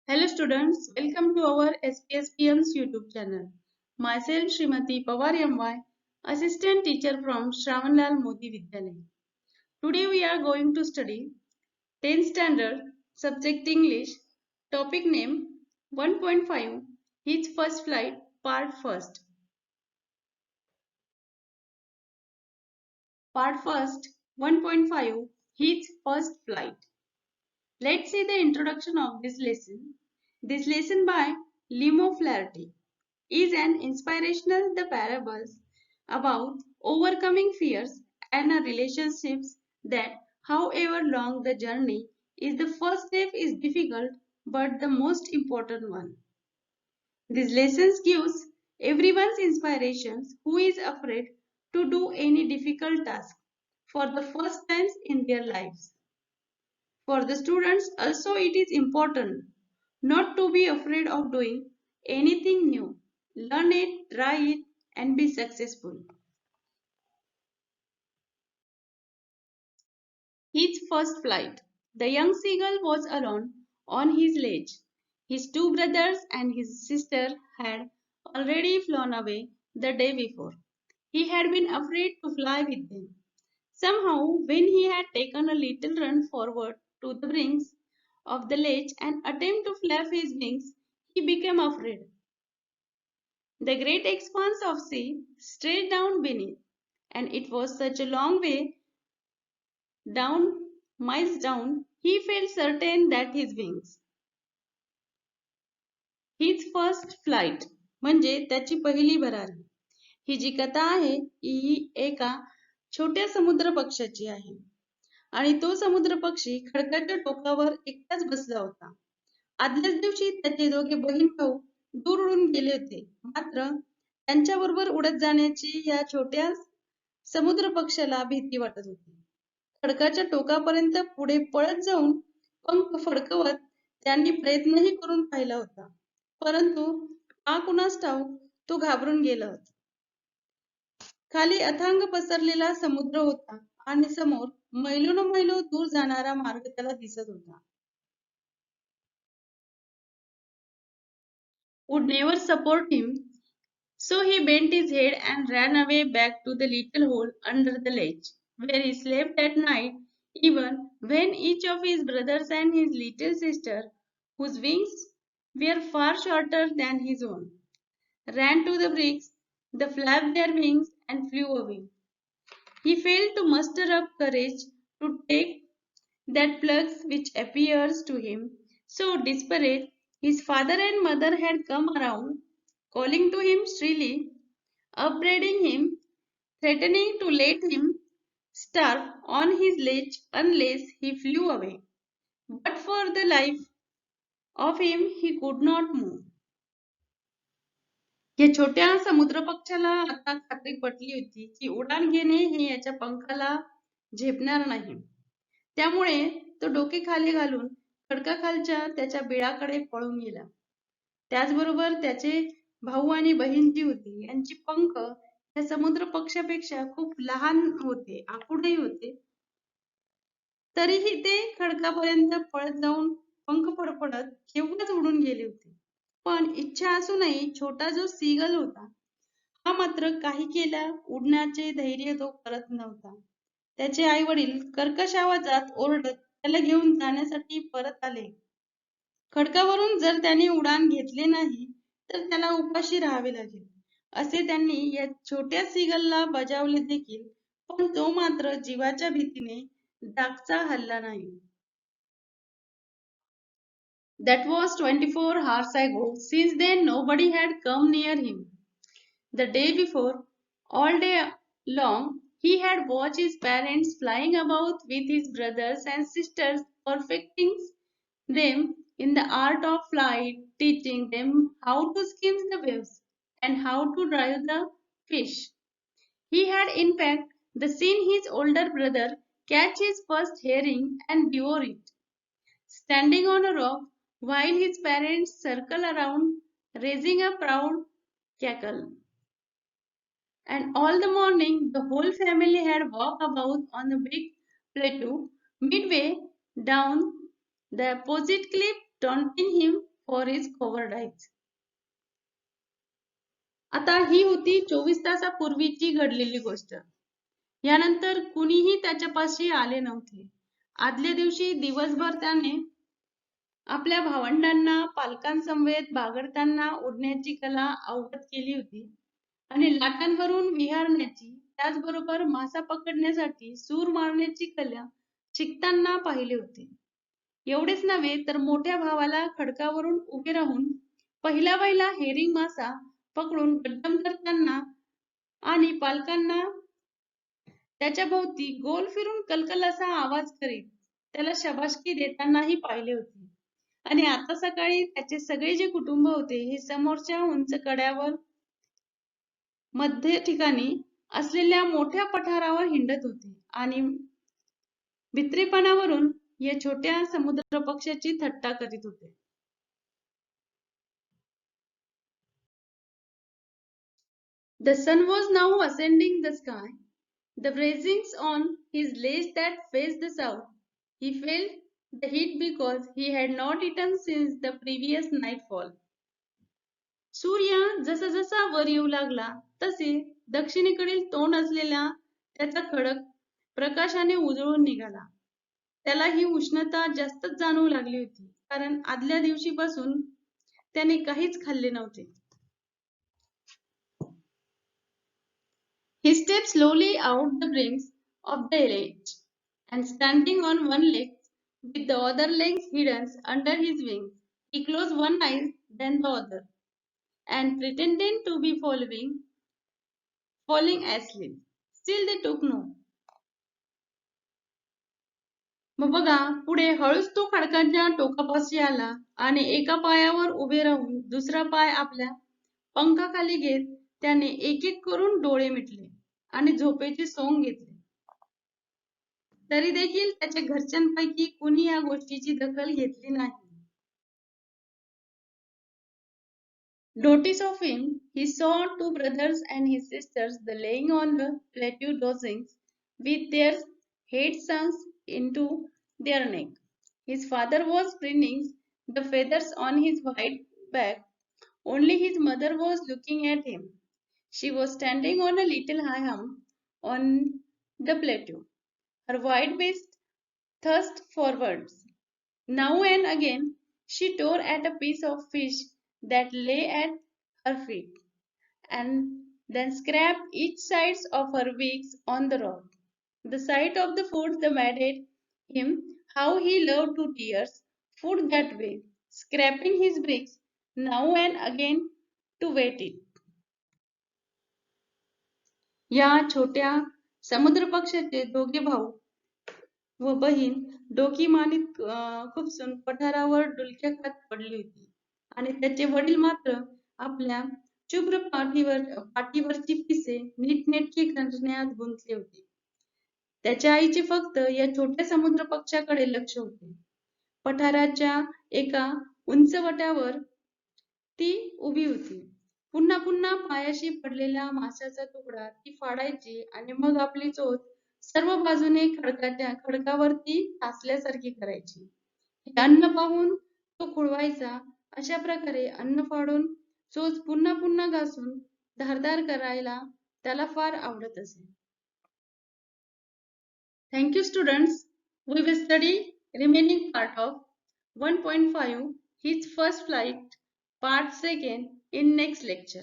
Hello students, welcome to our SPSPM's YouTube channel. Myself Srimati Pawar MY, Assistant Teacher from Shravanlal Modi Vidyalaya. Today we are going to study 10th Standard, Subject English, Topic Name 1.5, His First Flight, Part First. Part First 1.5, His First Flight. Let's see the introduction of this lesson. This lesson by Limo Flaherty is an inspirational the parables about overcoming fears and relationships that however long the journey is the first step is difficult but the most important one. These lessons gives everyone's inspirations who is afraid to do any difficult task for the first times in their lives. For the students also it is important not to be afraid of doing anything new. Learn it, try it and be successful. His first flight. The young seagull was alone on his ledge. His two brothers and his sister had already flown away the day before. He had been afraid to fly with them. Somehow, when he had taken a little run forward to the brinks of the ledge and attempt to flap his wings, he became afraid. The great expanse of sea stretched down beneath, and it was such a long way down, miles down, he felt certain that his wings. His first flight म्हणजे त्याची पहिली भरारी. ही जी कथा आहे ही एका छोट्या समुद्र पक्षाची आहे आणि तो समुद्र पक्षी खडकाच्या टोकावर एकटाच बसला होता. आदल्याच दिवशी त्याचे दोघे बहीण भाऊ दूर उडून गेले होते. मात्र त्यांच्याबरोबर उडत जाण्याची या छोट्या समुद्र पक्षाला भीती वाटत होती. खडकाच्या टोकापर्यंत पुढे पळत जाऊन पंख फडकवत त्यांनी प्रयत्नही करून पाहिला होता. परंतु का कुणास ठाऊक तो घाबरून गेला होता. खाली अथांग पसरलेला समुद्र होता आणि समोर मैलोनमैलो दूर जाणारा मार्ग त्याला दिसत होता. Would never support him, so he bent his head and ran away back to the little hole under the ledge, where he slept at night, even when each of his brothers and his little sister, whose wings were far shorter than his own, ran to the bricks, they flapped their wings and flew away. He failed to muster up courage to take that plunge which appears to him so desperate. His father and mother had come around, calling to him shrilly, upbraiding him, threatening to let him starve on his ledge unless he flew away. But for the life of him he could not move. या छोट्या समुद्र पक्षाला आता खात्री पटली होती की उडान घेणे हे याच्या पंखाला झेपणार नाही. त्यामुळे तो डोके खाली घालून खडकाखालच्या त्याच्या बिळाकडे पळून गेला. त्याचबरोबर त्याचे भाऊ आणि बहीण जी होती यांची पंख या समुद्र पक्षापेक्षा खूप लहान होते, आखूडही होते. तरीही ते खडकापर्यंत पळत जाऊन पंख फडफडत केव्हाच उडून गेले होते. पण इच्छा असूनही छोटा जो सीगल होता हा मात्र काही केल्या उडण्याचे धैर्य तो करत नव्हता. त्याचे आई वडील कर्कश आवाजात ओरडत त्याला घेऊन जाण्यासाठी परत आले. खडकावरून जर त्याने उडान घेतले नाही तर त्याला उपाशी राहावे लागेल असे त्यांनी या छोट्या सीगलला बजावले देखील, पण तो मात्र जीवाच्या भीतीने डागचा हलला नाही. That was 24 hours ago. Since then nobody had come near him. The day before, all day long, he had watched his parents flying about with his brothers and sisters, perfecting them in the art of flight, teaching them how to skim the waves and how to drive the fish. He had in fact seen his older brother catch his first herring and devour it, standing on a rock while his parents circle around, raising a proud cackle. And all the morning the whole family had walked about on the big plateau midway down the opposite cliff, taunting him for his cowardice. आता ही होती 24 तासापूर्वीची घडलेली गोष्ट. यानंतर कुणीही त्याच्यापाशी आले नव्हते. आदल्या दिवशी दिवसभर त्याने आपल्या भावंडांना पालकांसमवेत बागडताना उडण्याची कला अवगत केली होती आणि लाटांवरून विहारण्याची, त्याचबरोबर मासा पकडण्यासाठी सूर मारण्याची कला शिकताना पाहिले होते. एवढेच नव्हे तर मोठ्या भावाला खडकावरून उभे राहून पहिला हेरिंग मासा पकडून गड्डम करताना आणि पालकांना त्याच्या भोवती गोल फिरून कलकल असा आवाज करीत त्याला शाबासकी देतानाही पाहिले होते. आणि आता सकाळी त्याचे सगळे जे कुटुंब होते हे समोरच्या उंच कड्यावर मध्य ठिकाणी असलेल्या मोठ्या पठारावर हिंडत होते आणि भित्रेपणावरून या छोट्या समुद्र पक्षाची थट्टा करीत होते. The sun was now ascending the sky. The blazings on his legs that faced the south. He felt the heat because he had not eaten since the previous nightfall. सूर्य जसा जसा वर येऊ लागला तसे दक्षिणेकडील तोंड असलेला त्याचा खडक प्रकाशाने उजळून निघाला. त्याला ही उष्णता जास्तच जाणवू लागली होती, कारण आदल्या दिवशीपासून त्याने काहीच खाल्ले नव्हते. He stepped slowly out the brink of the ledge, and standing on one leg, with the other leg hidden under his wings, he closed one eye, then the other, and pretending to be falling asleep. Still they took no. मग बघा, पुढे हळूच तो खडकाच्या टोकापाशी आला आणि एका पायावर उभे राहून दुसरा पाय आपल्या पंखाखाली घेत त्याने एक एक करून डोळे मिटले आणि झोपेचे सोंग घेतले. तरी देखील त्याच्या घरच्यांपैकी कुणी या गोष्टीची दखल घेतली नाही. Notice of him, he saw two brothers and his sisters laying on the plateau dozing with their heads sunk into their neck. His father was preening the feathers on his white back. Only his mother was looking at him. She was standing on a little high hump on the plateau, her white waist thrust forwards. Now and again she tore at a piece of fish that lay at her feet, and then scraped each sides of her beaks on the rock. The sight of the food reminded him how he loved to tear food that way, scraping his beaks now and again to wet it. या छोट्या समुद्र पक्षाचे दोघे भाऊ व बहीण डोकी मानीत खुपसून पठारावर डुलक्या खात पडली होती आणि त्याचे वडील मात्र आपल्या शुभ्र पाठीवरची पिसे नीटनेटकी करण्यात गुंतले होते. त्याच्या आईचे फक्त या छोट्या समुद्र पक्षाकडे लक्ष होते. पठाराच्या एका उंच वट्यावर ती उभी होती. पुन्हा पुन्हा पायाशी पडलेला माशाचा तुकडा ती फाडायची आणि मग आपली चोच सर्व बाजूने खडकावरती टाचल्यासारखी करायची. हे अन्न पाहून तो खुळवायचा. अशा प्रकारे अन्न फाडून चोच पुन्हा पुन्हा घासून धारदार करायला त्याला फार आवडत असे. Thank you students. We will study remaining part of 1.5 his first flight part 2 in next lecture.